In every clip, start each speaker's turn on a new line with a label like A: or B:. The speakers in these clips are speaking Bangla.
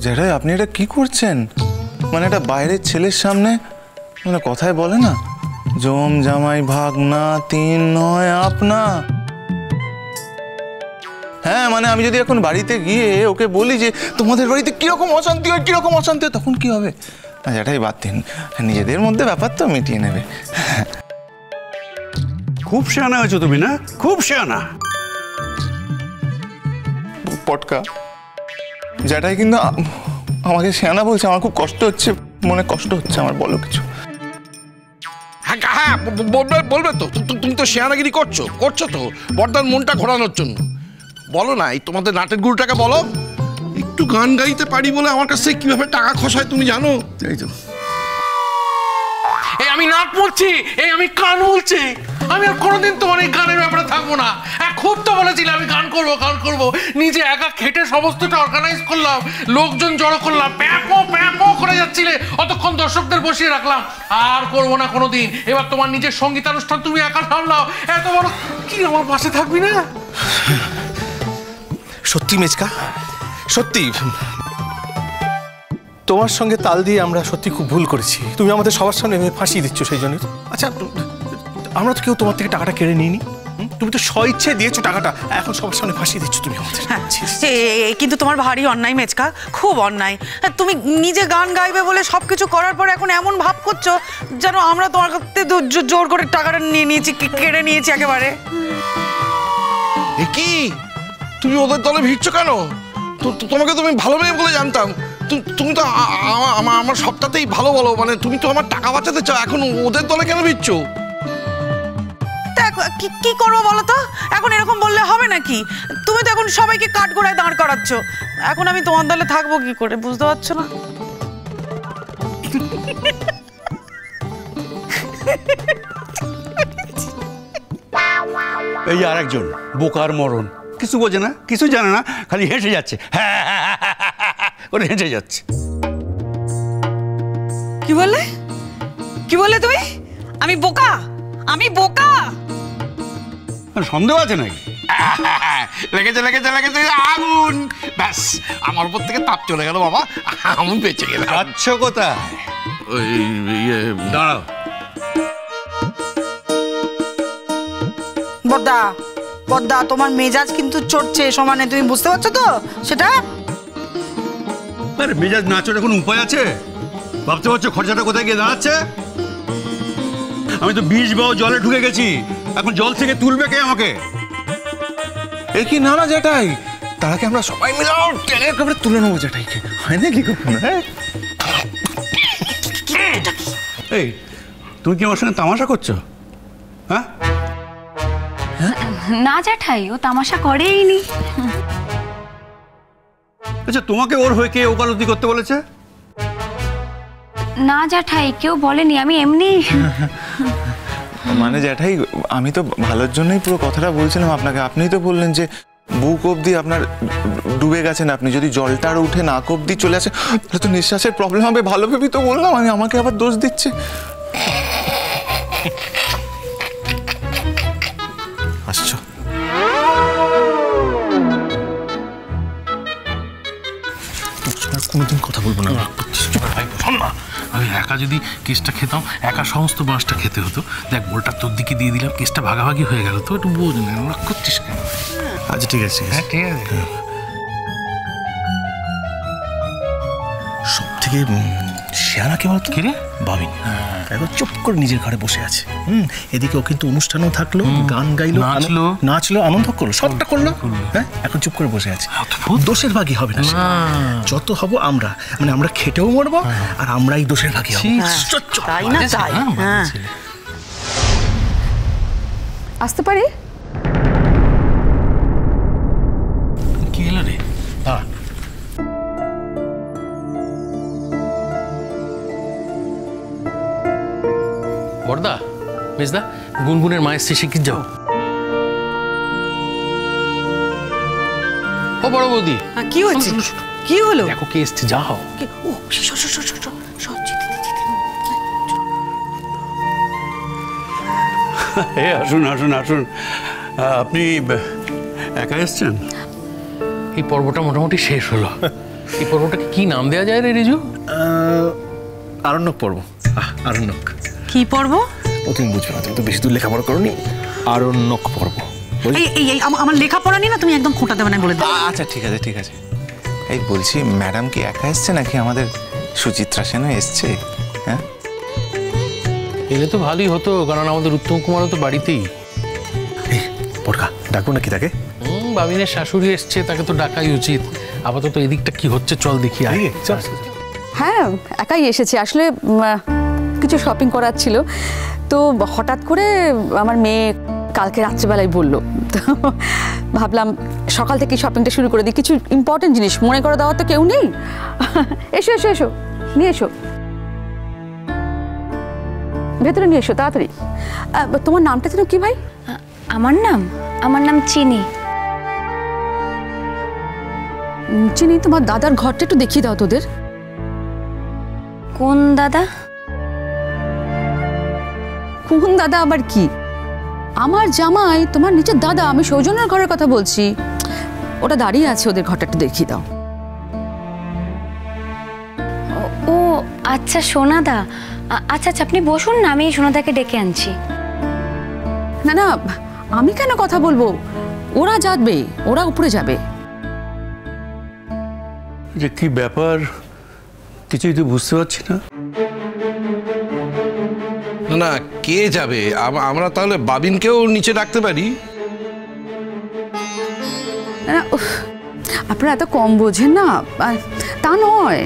A: জেঠাই আপনি এটা কি করছেন? মানে এটা বাইরের ছেলের সামনে মানে কথায় বলে না, জম জামাই ভাগনা তিন নয় আপনা। হ্যাঁ মানে আমি যদি এখন বাড়িতে গিয়ে ওকে বলি যে তোমাদের বাড়িতে কিরকম অশান্তি হয় কিরকম অশান্তি হয়, তখন কি হবে? না জেঠাই বাদ দিন, নিজেদের মধ্যে ব্যাপার তো মিটিয়ে নেবে।
B: খুব শেয়ানা হয়েছো তুমি না, খুব শেয়ানা।
A: পটকা জেঠাই কিন্তু আমাকে শেয়ানা বলছে, আমার খুব কষ্ট হচ্ছে, মনে কষ্ট হচ্ছে আমার। বলো কিছু।
C: হ্যাঁ বলবে তো, তুমি তো শেয়ানাগিরি করছো তো বর্দার মনটা ঘোরানোর জন্য। বলো না, এই তোমাদের নাটের গুরুটাকে বলো একটু গান গাইতে পারি বলে আমার কাছ থেকে কিভাবে টাকা খসায় তুমি জানো? এই তো
D: এই আমি নাট বলছি, এই আমি গান বলছি। আমি আর কোনোদিন তোমার এই গানের ব্যাপারে থাকবো না। খুব তো বলেছিলাম আমি গান করবো। নিজে একা খেটে সমস্তটা অর্গানাইজ করলাম, লোকজন জড়ো করলাম, প্যাপো করে যাচ্ছিলে, অতক্ষণ দর্শকদের বসিয়ে রাখলাম। আর করবো না কোনোদিন। এবার তোমার নিজের সঙ্গীতানুষ্ঠান তুমি একা সামলাও। এত বড় কি আমার পাশে থাকবি না?
E: সত্যি মেচকা, সত্যি তোমার সঙ্গে তাল দিয়ে আমরা সত্যি খুব ভুল করেছি। তুমি আমাদের সবার সামনে ফাঁসিয়ে দিচ্ছ সেই জন্য। আচ্ছা আমরা তো কেউ তোমার থেকে টাকাটা কেড়ে নিইনি, তুমি তো স্বইচ্ছে দিয়েছো টাকাটা, এখন সবার সামনে ফাঁসিয়ে দিচ্ছ তুমি আমাদের।
F: কিন্তু তোমার ভারী অন্যায় মেচকা, খুব অন্যায়। তুমি নিজে গান গাইবে বলে সবকিছু করার পর এখন এমন ভাব করছো যেন আমরা তোমার কাছ থেকে জোর করে টাকাটা নিয়ে নিয়েছি, কেড়ে নিয়েছি একেবারে।
C: কি তুমি ওদের দলে ভিড়ছো কেন? তোমাকে তো আমি ভালো মেয়ে বলে জানতাম। তুমি তো আমার সবটাতেই ভালো বলো, মানে তুমি তো আমার টাকা বাঁচাতে চাও, এখন ওদের দলে কেন ভিড়ছো?
F: কি করবো বলো তো? এখন এরকম বললে হবে নাকি? তুমি তো এখন সবাইকে কাঠগোড়ায় দাঁড় করাচ্ছ, এখন আমি তোমার দলে থাকবো কি করে, বুঝতে পারছো না?
B: এই আর একজন বোকার মরণ, কিছু বোঝে না, কিছু জানে না, খালি হেসে যাচ্ছে, হ্যাঁ করে হেসে যাচ্ছে।
F: কি বললে তুমি? আমি বোকা?
B: সন্দেহ আছে নাকি?
C: লেগেছে আগুন, ব্যাস আমার উপর থেকে তাপ চলে গেল বাবা, আমি বেঁচে গেলাম।
B: আচ্ছা কোথায়? দাঁড়াও।
F: বদ্দা তোমার মেজাজ কিন্তু চড়ছে সমানে, তুমি বুঝতে পারছো তো সেটা?
B: আরে মেজাজ না চড়ে কোনো উপায় আছে? ভাবতে পারছো খরচাটা কোথায় গিয়ে দাঁড়াচ্ছে? আমি তো 20 বাও জলে ঢুকে গেছি, এখন জল থেকে তুলবে কে আমাকে?
A: এ কি না জেঠাই, তারাকে আমরা সবাই মিলে টেনে একেবারে তুলে নেবো জেঠাইকে, হয় না কি কখনো? হ্যাঁ
B: এই তুমি কি আমার সঙ্গে তামাশা করছো? হ্যাঁ
G: না জ্যাঠাই, ও তামাশা করেইনি।
B: আচ্ছা তোমাকে ওর হয়ে কে ওকালতি করতে বলেছে?
G: না জ্যাঠাই, কেউ বলেনি, আমি এমনি।
A: মানে জ্যাঠাই আমি তো ভালোর জন্যই পুরো কথাটা বলছিলাম আপনাকে। আপনিই তো বললেন যে বুক অবধি আপনার ডুবে গেছেন আপনি, যদি জলটা আর উঠে নাক অবধি চলে আসে তাহলে তো নিঃশ্বাসের প্রবলেম হবে। ভালো ভেবেই তো বললাম আমি, আমাকে আবার দোষ দিচ্ছে। আসছো
E: কোনোদিন কথা বলবো না।
D: আমি একা যদি কেসটা খেতাম, একা সমস্ত বাঁশটা খেতে হতো। দেখ বলটা তোর দিকে দিয়ে দিলাম, কেসটা ভাগাভাগি হয়ে গেল। তো একটু বোঝ না, রাগ করছিস কেন?
E: আচ্ছা ঠিক আছে,
D: হ্যাঁ ঠিক আছে।
E: সব থেকে শেয়ানা কে বলতো?
D: কি রে?
E: ভাবিনি, একবার চুপ করে নিজের ঘরে বসে আছে। এদিকে ও কিন্তু অনুষ্ঠানও থাকলো, গান গাইলো, নাচলো, আনন্দ করলো, সবটা করলো। হ্যাঁ এখন চুপ করে বসে আছে। দোষের ভাগী হবে না, যত হব আমরা, মানে আমরা খেটেও মরবো আর আমরাই দোষের ভাগী হব।
F: তাই না? তাই
H: আসতে পারি?
D: কি হলো রে? বড়দা, মেজদা, গুনগুনের মায়ের শেষে কি যাও? ও বড় বৌদি,
F: কি হয়েছে? কি হলো?
D: দেখো কে এসছে, যাও।
B: আসুন আসুন আসুন, আপনি একা এসছেন?
D: এই পর্বটা মোটামুটি শেষ হলো। এই পর্বটাকে কি নাম দেওয়া যায় রে রিজু?
E: আরণ্যক পর্ব। আরণ্যক
F: কি পর্ব?
E: ও তুমি বুঝবে না, তুমি তো বেশি দূর লেখাপড়া করোনি। আরণ্যক পর্ব।
F: এই আমার লেখাপড়া নিয়ে না তুমি একদম খোঁটা দেবে না বলে দাও।
A: আচ্ছা ঠিক আছে ঠিক আছে। এই বলছি ম্যাডাম কি একা এসছে নাকি আমাদের সুচিত্রা সেনও এসছে? হ্যাঁ
D: এলে তো ভালোই হতো, কারণ আমাদের উত্তম কুমারও তো বাড়িতেই।
E: পড়কা ডাকবো নাকি তাকে?
D: বাবিনের শাশুড়ি এসছে, তাকে তো ডাকাই উচিত। আপাতত এদিকটা কি হচ্ছে চল দেখি। আগে চল।
H: হ্যাঁ, একাই এসেছি আসলে, কিছু শপিং করার ছিল তো হঠাৎ করে আমার মেয়ে কালকে রাত্রিবেলায় বললো, তো ভাবলাম সকাল থেকে শপিংটা শুরু করে দিই। কিছু ইম্পর্টেন্ট জিনিস মনে করে দেওয়ার তো কেউ নেই। এসো এসো এসো, নিয়ে এসো, ভেতরে নিয়ে এসো তাড়াতাড়ি। তোমার নামটা যেন কি ভাই?
G: আমার নাম চিনি।
H: চিনি, তোমার দাদার ঘরটা একটু দেখিয়ে দাও তোদের।
G: কোন দাদা?
H: কোন দাদা আবার কি? আমার জামাই তোমার নিচের দাদা, আমি সৌজন্যের ঘরের কথা বলছি। ওটা দাঁড়িয়ে আছে, ওদের ঘরটা একটু দেখিয়ে দাও।
G: ও আচ্ছা সোনাদা। আচ্ছা আচ্ছা আপনি বসুন না, আমি সোনাদাকে ডেকে আনছি।
H: না না, আমি কেন কথা বলবো? ওরা যাবে, ওরা উপরে যাবে।
B: যে কি ব্যাপার কিছুই তো বুঝতে পারছি না।
C: না না, কে যাবে? আমরা তাহলে বাবিনকেও নিচে ডাকতে পারি।
H: না, আপনারা এত কম বোঝেন না, তা নয়।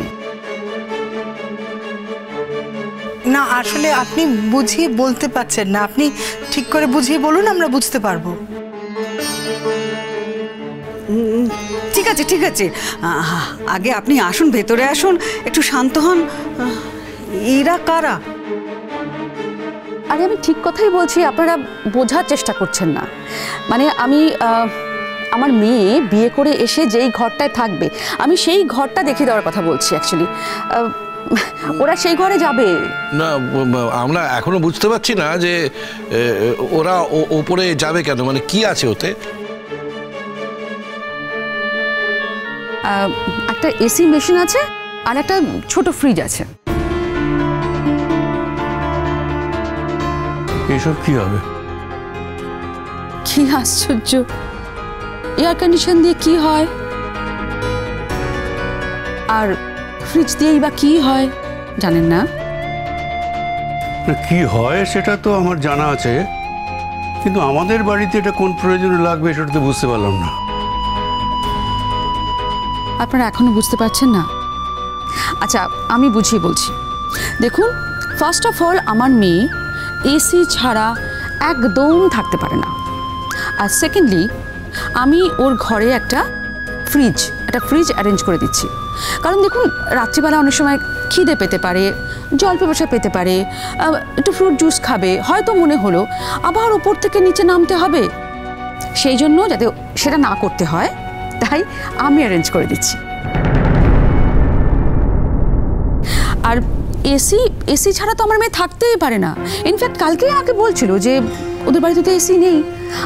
I: না আসলে আপনি বুঝিয়ে বলতে পারছেন না, আপনি ঠিক করে বুঝিয়ে বলুন, আমরা বুঝতে পারবো।
J: ঠিক আছে ঠিক আছে, আগে আপনি আসুন, ভেতরে আসুন, একটু শান্ত হন। এরা কারা?
H: আরে আমি ঠিক কথাই বলছি, আপনারা বোঝার চেষ্টা করছেন না। মানে আমি আমার মেয়ে বিয়ে করে এসে যেই ঘরটায় থাকবে, আমি সেই ঘরটা দেখিয়ে দেওয়ার কথা বলছি অ্যাকচুয়ালি। ওরা সেই ঘরে যাবে
C: না, আমরা এখনো বুঝতে পারছি না যে ওরা ওপরে যাবে কেন, মানে কি আছে ওতে?
H: একটা এসি মেশিন আছে আর একটা ছোট ফ্রিজ আছে।
B: এসব কি হবে?
H: কি আশ্চর্য, এয়ার কন্ডিশন দিয়ে কি হয় আর ফ্রিজ দিয়েই বা কি হয় জানেন না?
B: কি হয় সেটা তো আমার জানা আছে, কিন্তু আমাদের বাড়িতে এটা কোন প্রয়োজনে লাগবে সেটা তো বুঝতে পারলাম না।
H: আপনারা এখনো বুঝতে পারছেন না? আচ্ছা আমি বুঝিয়ে বলছি। দেখুন, ফার্স্ট অফ অল আমার মেয়ে এসি ছাড়া একদম থাকতে পারে না। আর সেকেন্ডলি আমি ওর ঘরে একটা ফ্রিজ অ্যারেঞ্জ করে দিচ্ছি। কারণ দেখুন, রাত্রিবেলা অনেক সময় খিদে পেতে পারে, জল পিপাসা পেতে পারে, একটু ফ্রুট জুস খাবে, হয়তো মনে হলো আবার ওপর থেকে নিচে নামতে হবে। সেই জন্য যাতে সেটা না করতে হয়, তাই আমি অ্যারেঞ্জ করে দিচ্ছি। আর এসি ছাড়া তো আমার মেয়ে থাকতেই পারে না। ইনফ্যাক্ট কালকেই আমাকে বলছিল যে ওদের বাড়িতে তো এসি নেই।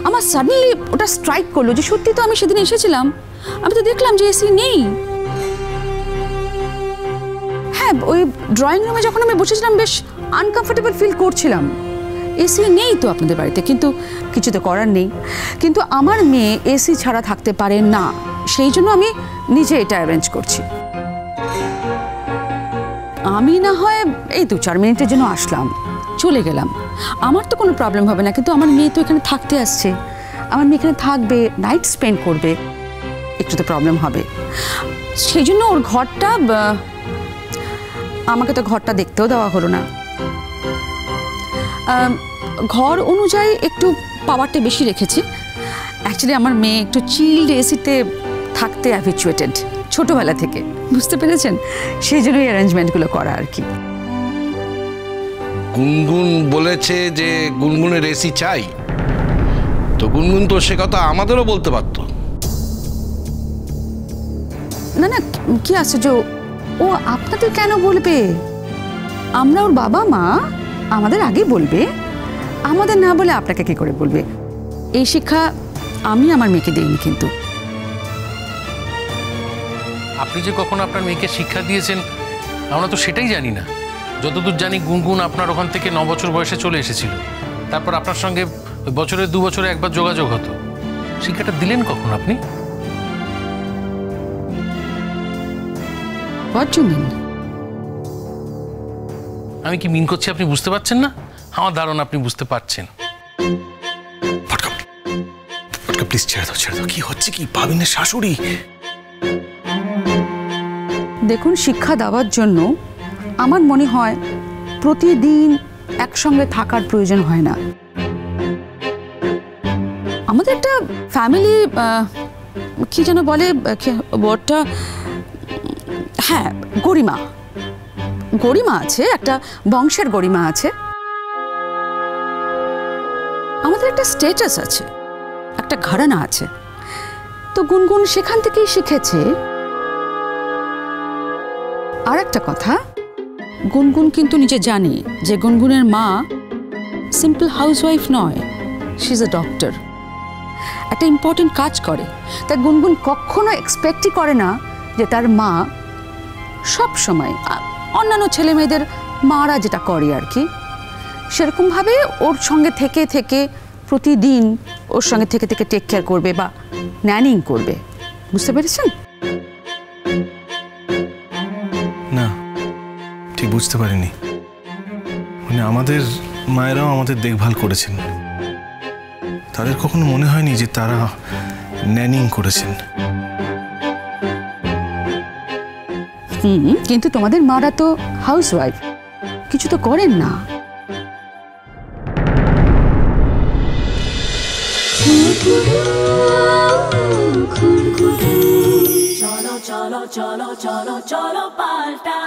H: আমার সাডেনলি ওটা স্ট্রাইক করলো যে সত্যি তো আমি সেদিন এসেছিলাম, আমি তো দেখলাম যে এসি নেই। হ্যাঁ, ওই ড্রয়িং রুমে যখন আমি বসেছিলাম বেশ আনকমফোর্টেবল ফিল করছিলাম। এসি নেই তো আপনাদের বাড়িতে, কিন্তু কিছু তো করার নেই। কিন্তু আমার মেয়ে এসি ছাড়া থাকতে পারে না, সেই জন্য আমি নিজে এটা অ্যারেঞ্জ করছি। আমি না হয় এই 2-4 মিনিটের জন্য আসলাম, চলে গেলাম, আমার তো কোনো প্রবলেম হবে না। কিন্তু আমার মেয়ে তো এখানে থাকতে আসছে, আমার মেয়ে এখানে থাকবে, নাইট স্পেন্ড করবে, একটু তো প্রবলেম হবে। সেই জন্য ওর ঘরটা, আমাকে তো ঘরটা দেখতেও দেওয়া হলো না। ঘর অনুযায়ী একটু পাওয়ারটা বেশি রেখেছি। অ্যাকচুয়ালি আমার মেয়ে একটু চিল্ড এসিতে থাকতে হ্যাবিচুয়েটেড ছোটবেলা থেকে, বুঝতে পেরেছেন? সেই জন্য এই অ্যারেঞ্জমেন্টগুলো করা আর কি।
C: গুনগুন বলেছে যে গুনগুনের এসি চাই, তো গুনগুন তো সে কথা আমাদেরও বলতে পারতো।
H: না না, কি আশ্চর্য, ও আপনাদের কেন বলবে? আমরা ওর বাবা মা, আমাদের আগে বলবে, আমাদের না বলে আপনাকে কি করে বলবে? এই শিক্ষা আমি আমার মেয়েকে দিইনি। কিন্তু
D: আপনি যে কখনো আপনার মেয়েকে শিক্ষা দিয়েছেন আমরা তো সেটাই জানি না। যতদূর জানি গুনগুন আপনার ওখান থেকে 9 বছর বয়সে চলে এসেছিল, তারপর আপনার সঙ্গে বছরে 2 বছরে একবার যোগাযোগ হতো। শিক্ষাটা দিলেন কখন আপনি?
H: What do mean?
D: আমি কি মিন করছি আপনি বুঝতে পারছেন না? আমার ধারণা আপনি বুঝতে পারছেন।
E: ফটকা প্লিজ ছেড়ে দাও। কি হচ্ছে কি? পাবিনের শাশুড়ি।
H: দেখুন, শিক্ষা দেওয়ার জন্য আমার মনে হয় প্রতিদিন একসঙ্গে থাকার প্রয়োজন হয় না। আমাদের একটা ফ্যামিলি, কি যেন বলে ওয়ার্ডটা, হ্যাঁ, গরিমা আছে, একটা বংশের গরিমা আছে, আমাদের একটা স্ট্যাটাস আছে, একটা ঘরানা আছে। তো গুনগুন সেখান থেকেই শিখেছে। আর একটা কথা, গুনগুন কিন্তু নিজে জানে যে গুনগুনের মা সিম্পল হাউসওয়াইফ নয়, শি ইজ এ ডক্টর, একটা ইম্পর্টেন্ট কাজ করে। তাই গুনগুন কখনো এক্সপেক্টই করে না যে তার মা সব সময় অন্যান্য ছেলে মেয়েদের মারা যেটা করে আর কি, সেরকমভাবে ওর সঙ্গে থেকে থেকে প্রতিদিন ওর সঙ্গে থেকে থেকে টেক কেয়ার করবে বা ন্যানিং করবে। বুঝতে পেরেছেন?
E: না, ঠিক বুঝতে পারিনি। মানে আমাদের মায়েরাও আমাদের দেখভাল করেছেন, তাদের কখনো মনে হয়নি যে তারা ন্যানিং করেছেন।
H: কিন্তু তোমাদের মারা তো হাউসওয়াইফ, কিছু তো করেন না।
K: চলো চলো চলো চলো চলো পাল্টা